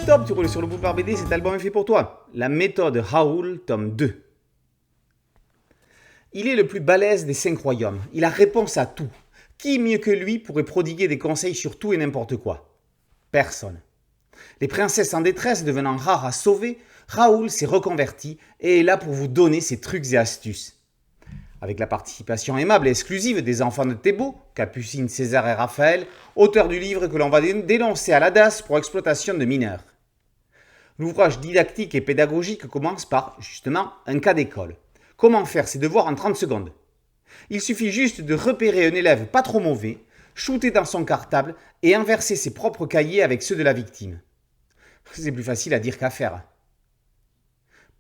stop, tu roules sur le boulevard BD, cet album est fait pour toi. La méthode Raoul, tome 2. Il est le plus balèze des 5 royaumes. Il a réponse à tout. Qui mieux que lui pourrait prodiguer des conseils sur tout et n'importe quoi? Personne. Les princesses en détresse devenant rares à sauver, Raoul s'est reconverti et est là pour vous donner ses trucs et astuces. Avec la participation aimable et exclusive des enfants de Thébault, Capucine, César et Raphaël, auteurs du livre que l'on va dénoncer à la DAS pour exploitation de mineurs. L'ouvrage didactique et pédagogique commence par, justement, un cas d'école. Comment faire ses devoirs en 30 secondes? Il suffit juste de repérer un élève pas trop mauvais, shooter dans son cartable et inverser ses propres cahiers avec ceux de la victime. C'est plus facile à dire qu'à faire.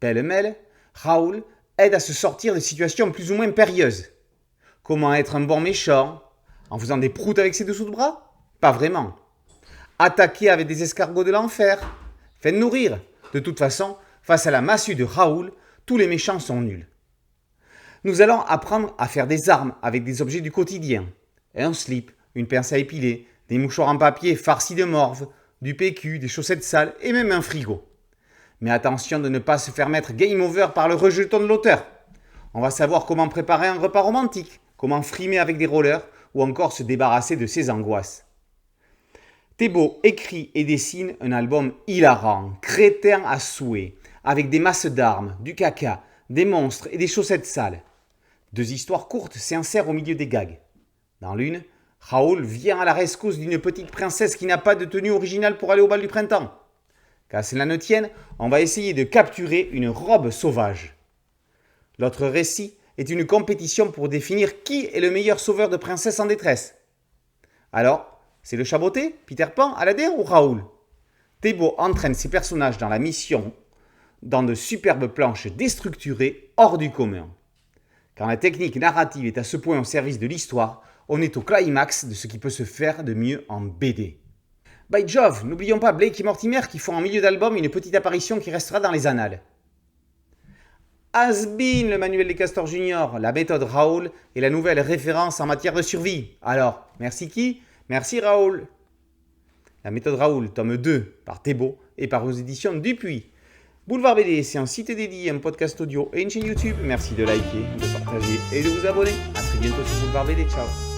Pêle-mêle, Raoul aide à se sortir de situations plus ou moins périlleuses. Comment être un bon méchant? En faisant des proutes avec ses dessous de bras? Pas vraiment. Attaquer avec des escargots de l'enfer? Faites nourrir. De toute façon, face à la massue de Raoul, tous les méchants sont nuls. Nous allons apprendre à faire des armes avec des objets du quotidien. Un slip, une pince à épiler, des mouchoirs en papier farcis de morve, du PQ, des chaussettes sales et même un frigo. Mais attention de ne pas se faire mettre game over par le rejeton de l'auteur. On va savoir comment préparer un repas romantique, comment frimer avec des rollers ou encore se débarrasser de ses angoisses. Thébault écrit et dessine un album hilarant, crétin à souhait, avec des masses d'armes, du caca, des monstres et des chaussettes sales. 2 histoires courtes s'insèrent au milieu des gags. Dans l'une, Raoul vient à la rescousse d'une petite princesse qui n'a pas de tenue originale pour aller au bal du printemps. Qu'à cela ne tienne, on va essayer de capturer une robe sauvage. L'autre récit est une compétition pour définir qui est le meilleur sauveur de princesse en détresse. Alors, c'est le chaboté, Peter Pan, Aladdin ou Raoul? Thébault entraîne ses personnages dans la mission dans de superbes planches déstructurées hors du commun. Quand la technique narrative est à ce point au service de l'histoire, on est au climax de ce qui peut se faire de mieux en BD. By Jove, n'oublions pas Blake et Mortimer qui font en milieu d'album une petite apparition qui restera dans les annales. Has been, le manuel des Castors Junior, la méthode Raoul est la nouvelle référence en matière de survie. Alors, merci qui? Merci Raoul. La méthode Raoul, tome 2, par Thébault et par aux éditions Dupuis. Boulevard BD, c'est un site dédié, un podcast audio et une chaîne YouTube. Merci de liker, de partager et de vous abonner. A très bientôt sur Boulevard BD. Ciao.